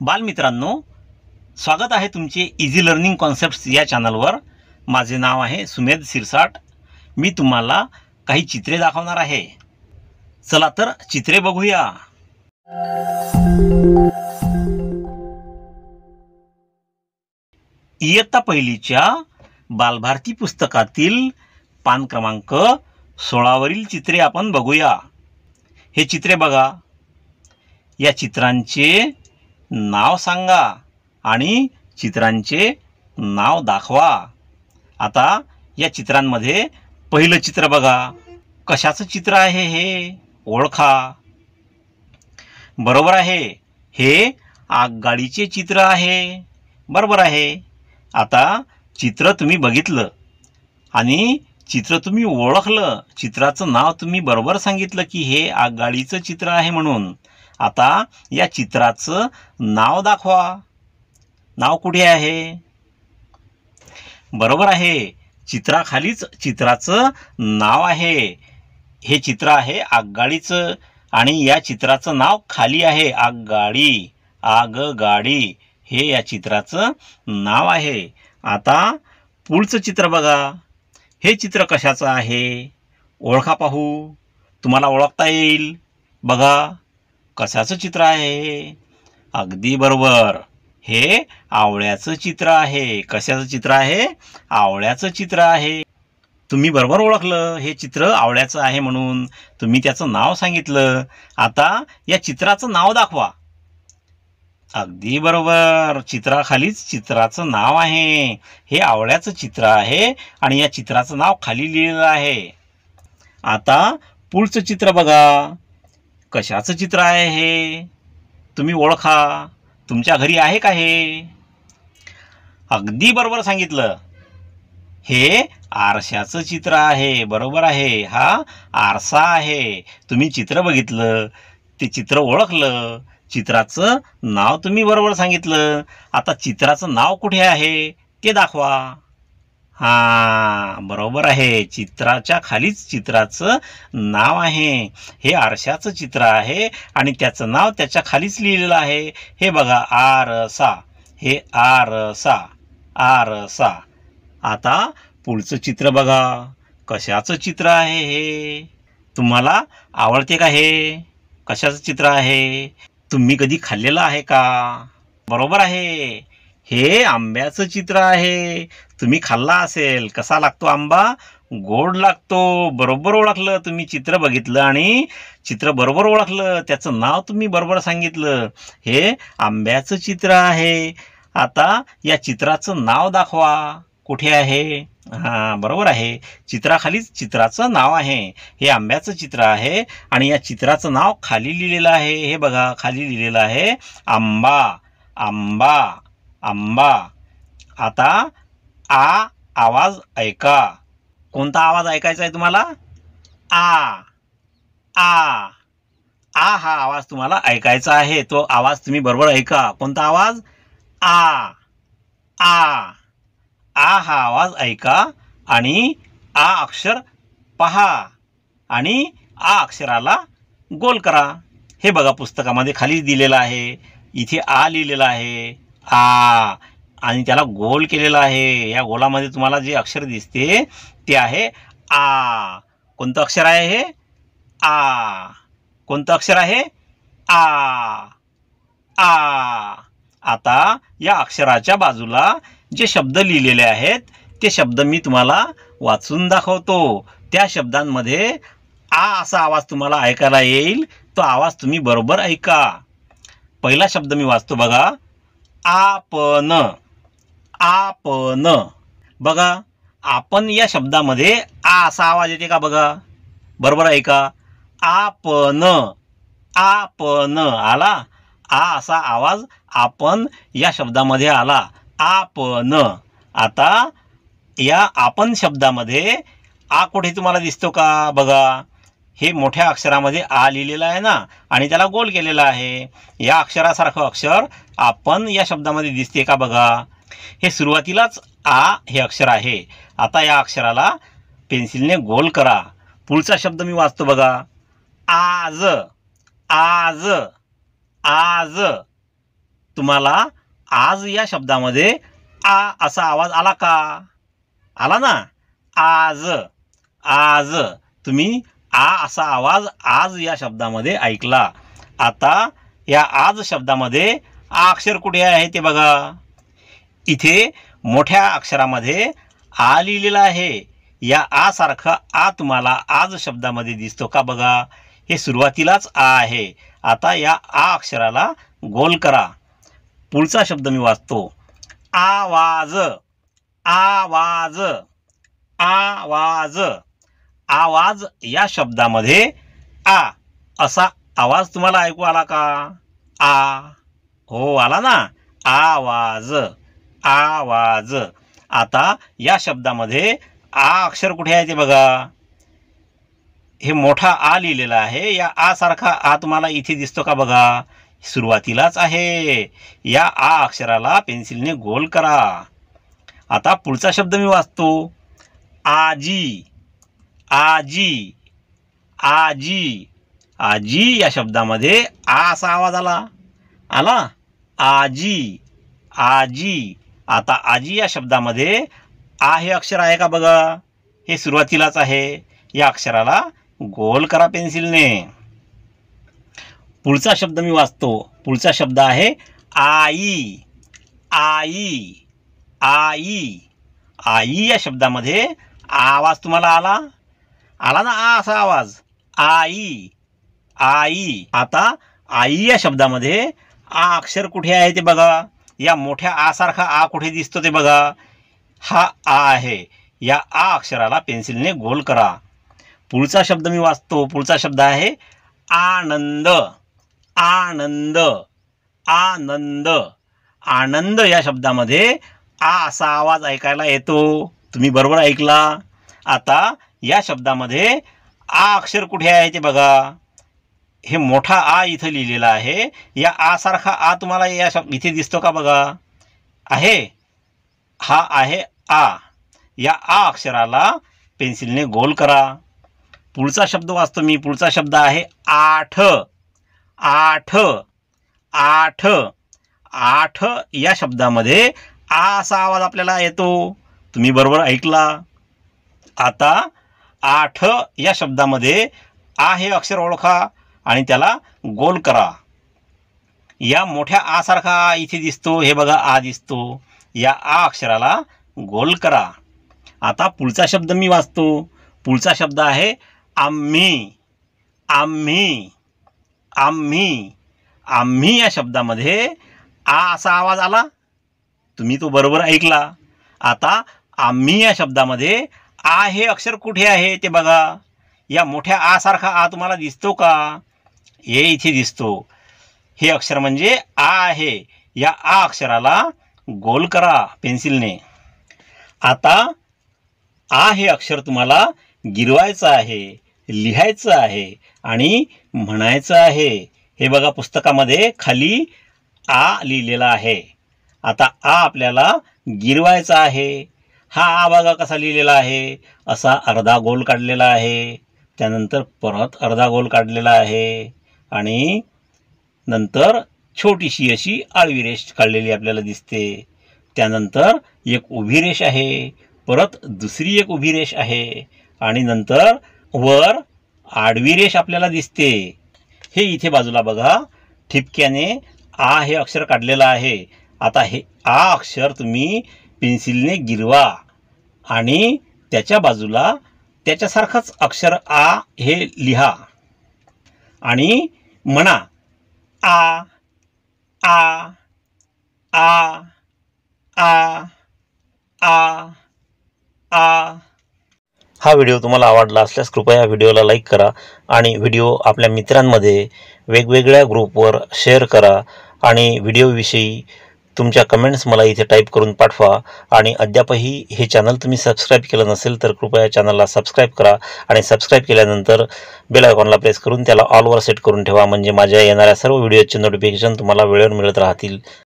बालमित्रांनो, स्वागत आहे तुमचे इझी लर्निंग कॉन्सेप्ट्स या चॅनलवर। माझे नाव आहे सुमेध सिरसाट। मी तुम्हाला काही चित्रे दाखवणार आहे। चला तर चित्रे बघूया। इयत्ता पहिलीच्या बालभारती पुस्तकातील पान क्रमांक 16 वरील चित्रे आपण बघूया। हे चित्रे बघा। या चित्रांचे नाव सांगा आणि चित्रांचे नाव दाखवा। आता या चित्रांमध्ये पहिलं चित्र बघा। कशाचं चित्र आहे हे ओळखा। बरोबर आहे, हे आगगाडीचे चित्र आहे। बरोबर आहे। आता चित्र तुम्ही बघितलं आणि चित्र तुम्ही ओळखलं, चित्राचं नाव तुम्ही बरोबर सांगितलं की हे आगगाडीचं चित्र आहे म्हणून। आता या चित्राचं नाव दाखवा। नाव कुठे आहे? बरोबर आहे, चित्राखालीच चित्राचं नाव आहे। हे चित्र आहे आगगाडीचं आणि या चित्राचं नाव खाली आहे आगगाडी। आगगाडी हे या चित्राचं नाव आहे। आता पुढचं चित्र बघा। हे चित्र कशाचं आहे ओळखा पाहू। तुम्हाला ओळखता येईल बघा। कशाचं चित्र आहे? अगदी बरोबर, हे आवळ्याचं चित्र आहे। कशाचं चित्र आहे? आवळ्याचं चित्र आहे। तुम्ही बरोबर ओळखलं, हे चित्र आवळ्याचं आहे म्हणून तुम्ही त्याचं नाव सांगितलं। आता या चित्राचं नाव दाखवा। अगदी बरोबर, चित्राखालीच चित्राचं नाव आहे। हे आवळ्याचं चित्र आहे आणि या चित्राचं नाव खाली लिहिलेलं आहे। आता पुढचं चित्र बघा। कशाचं चित्र आहे हे तुम्ही ओळखा। तुमच्या घरी आहे का हे? अगदी बरोबर सांगितलं, हे आरशाचं चित्र आहे। बरोबर आहे, हा आरसा आहे। तुम्ही चित्र बघितलं, ते चित्र ओळखलं, चित्राचं नाव तुम्ही बरोबर सांगितलं। आता चित्राचं नाव कुठे आहे ते दाखवा। बरोबर आहे, चित्राच्या खालीच चित्राचं नाव आहे। हे आरशाचं चित्र आहे आणि त्याचं नाव त्याच्या खालीच लिहिलेलं आहे। हे बघा, आरसा। हे आरसा, आरसा। आता पुढचं चित्र बघा। कशाचं चित्र आहे हे तुम्हाला आवडते का? हे कशाचं चित्र आहे? तुम्ही कधी खाल्लेलं आहे का? बरोबर आहे, हे आंब्याचं चित्र आहे। तुम्ही खाल्ला असेल। कसा लागतो आंबा? गोड लागतो। बरोबर ओळखलं, तुम्ही चित्र बघितलं आणि चित्र बरोबर ओळखलं, त्याचं नाव तुम्ही बरोबर सांगितलं। हे आंब्याचं चित्र आहे। आता या चित्राचं नाव दाखवा। कुठे आहे? बरोबर आहे, चित्राखालीच चित्राचं नाव आहे। हे आंब्याचं चित्र आहे आणि या चित्राचं नाव खाली लिहिलेलं आहे। हे बघा, खाली लिहिलेलं आहे आंबा। आंबा, आंबा। आता आ आवाज ऐका। कोणता आवाज ऐकायचा आहे तुम्हाला? आ आ आ हा आवाज तुम्हाला ऐकायचा आहे। तो आवाज तुम्ही बरोबर ऐका। कोणता आवाज? आ आ आ हा आवाज ऐका आणि आ अक्षर पहा आणि आ अक्षराला गोल करा। हे बघा, पुस्तकामध्ये खाली दिलेलं आहे। इथे आ लिहिलेलं आहे, आ, आणि त्याला गोल केलेला आहे। या गोलामध्ये तुम्हाला जे अक्षर दिसते ते आहे आ। कोणतं अक्षर आहे हे? आ। कोणतं अक्षर आहे? आ आ। आता या अक्षराच्या बाजूला जे शब्द लिहिलेले आहेत ते शब्द मी तुम्हाला वाचून दाखवतो। त्या शब्दांमध्ये आ असा आवाज तुम्हाला ऐकायला येईल। तो आवाज तुम्ही बरोबर ऐका। पहिला शब्द मी वाचतो बघा, आपण। आपण। बघा, आपण या शब्दामध्ये आ असा आवाज येते का? बघा, बरोबर ऐका। आपण, आपण आला। आ असा आवाज आपण या शब्दामध्ये आला। आपण। आता या आपण शब्दामध्ये आ कुठे तुम्हाला दिसतो का? बघा, हे मोठ्या अक्षरामध्ये आ लिहिलेलं आहे ना आणि त्याला गोल केलेला आहे। या अक्षरासारखं अक्षर आपण या शब्दामध्ये दिसते का? बघा, हे सुरुवातीलाच आ हे अक्षर आहे। आता या अक्षराला पेन्सिलने गोल करा। पुढचा शब्द मी वाचतो बघा, आज। आज, आज। तुम्हाला आज या शब्दामध्ये आ असा आवाज आला का? आला ना? आज आज तुम्ही आ असा आवाज आज या शब्दामध्ये ऐकला. आता या आज शब्दामध्ये आ अक्षर कुठे आहे ते बघा. इथे मोठ्या अक्षरामध्ये आ लिहिलेला आहे. या आ सारखा आ तुम्हाला आज शब्दामध्ये दिसतो का बघा. हे सुरुवातीलाच आ आहे. आता या आ अक्षराला गोल करा. पुढचा शब्द मी वाचतो. आवाज आवाज आवाज आवाज या शब्दामध्ये आ असा आवाज तुम्हाला ऐकू आला का? आ हो आला ना. आवाज आवाज. आता या शब्दामध्ये आ अक्षर कुठे आहे ते बघा. हे मोठा आ लिहिलेला आहे. या आ सारखा आ तुम्हाला इथे दिसतो का बघा. सुरुवातीलाच आहे. या आ अक्षराला पेन्सिलने गोल करा. आता पुढचा शब्द मी वाचतो. आजी आजी आजी आजी या शब्दामध्ये आ असा आवाज आला. आला. आजी आजी. आता आजी या शब्दामध्ये आ हे अक्षर आहे का बघा. हे सुरुवातीलाच आहे. या अक्षराला गोल करा पेन्सिलने. पुढचा शब्द मी वाचतो. पुढचा शब्द आहे आई आई आई आई या शब्दामध्ये आवाज तुम्हाला आला. आला ना आ असा आवाज. आई आई. आता आई या शब्दामध्ये आ अक्षर कुठे आहे ते बघा. या मोठ्या आ सारखा आ कुठे दिसतो ते बघा. हा आ आहे. या आ अक्षराला पेन्सिलने गोल करा. पुढचा शब्द मी वाचतो. पुढचा शब्द आहे आनंद आनंद आनंद आनंद या शब्दामध्ये आ असा आवाज ऐकायला येतो. तुम्ही बरोबर ऐकला. आता या शब्दामध्ये आ अक्षर कुठे आहे ते बघा. हे मोठा आ इथं लिहिलेला आहे. या आ सारखा आ तुम्हाला या इथे दिसतो का बघा. आहे. हा आहे आ. या आ अक्षराला पेन्सिलने गोल करा. पुढचा शब्द वाचतो मी. पुढचा शब्द आहे आठ आठ आठ आठ या शब्दामध्ये आ असा आवाज आपल्याला येतो. तुम्ही बरोबर ऐकला. आता आठ या शब्दामध्ये आ हे अक्षर ओळखा आणि त्याला गोल करा. या मोठ्या आ सारखा आ इथे दिसतो. हे बघा आ दिसतो. या आ अक्षराला गोल करा. आता पुढचा शब्द मी वाचतो. पुढचा शब्द आहे आम्ही आम्ही आम्ही आम्ही या शब्दामध्ये आ असा आवाज आला. तुम्ही तो बरोबर ऐकला. आता आम्ही या शब्दामध्ये आ हे अक्षर कुठे आहे ते बघा. या मोठ्या आ सारखा आ तुम्हाला दिसतो का. हे इथे दिसतो. हे अक्षर म्हणजे आ आहे. या आ अक्षराला गोल करा पेन्सिलने. आता आ हे अक्षर तुम्हाला गिरवायचं आहे, लिहायचं आहे आणि म्हणायचं आहे. हे बघा पुस्तकामध्ये खाली आ लिहिलेला आहे. आता आ आपल्याला गिरवायचा आहे. हा आ बघा कसा लिहिलेला आहे. असा अर्धा गोल काढलेला आहे. त्यानंतर परत अर्धा गोल काढलेला आहे आणि नंतर छोटीशी अशी आडवी रेष काढलेली आपल्याला दिसते. त्यानंतर एक उभी रेष आहे. परत दुसरी एक उभी रेष आहे आणि नंतर वर आडवी रेष आपल्याला दिसते. हे इथे बाजूला बघा ठिपक्याने आ हे अक्षर काढलेलं आहे. आता हे आ अक्षर तुम्ही पेन्सिलने गिरवा आणि त्याच्या बाजूला त्याच्यासारखंच अक्षर आ हे लिहा आणि म्हणा आ आ आ आ आ आ. हा व्हिडिओ तुम्हाला आवडला असल्यास कृपया व्हिडिओला लाईक करा आणि व्हिडिओ आपल्या मित्रांमध्ये वेगवेगळ्या ग्रुपवर शेअर करा आणि व्हिडिओविषयी तुमच्या कमेंट्स मला इथे टाईप करून पाठवा. आणि अद्यापही हे चॅनल तुम्ही सबस्क्राईब केलं नसेल तर कृपया चॅनलला सबस्क्राईब करा आणि सबस्क्राईब केल्यानंतर बेल आयकॉनला प्रेस करून त्याला ऑलवर सेट करून ठेवा. म्हणजे माझ्या येणाऱ्या सर्व व्हिडिओचे नोटिफिकेशन तुम्हाला वेळेवर मिळत राहतील.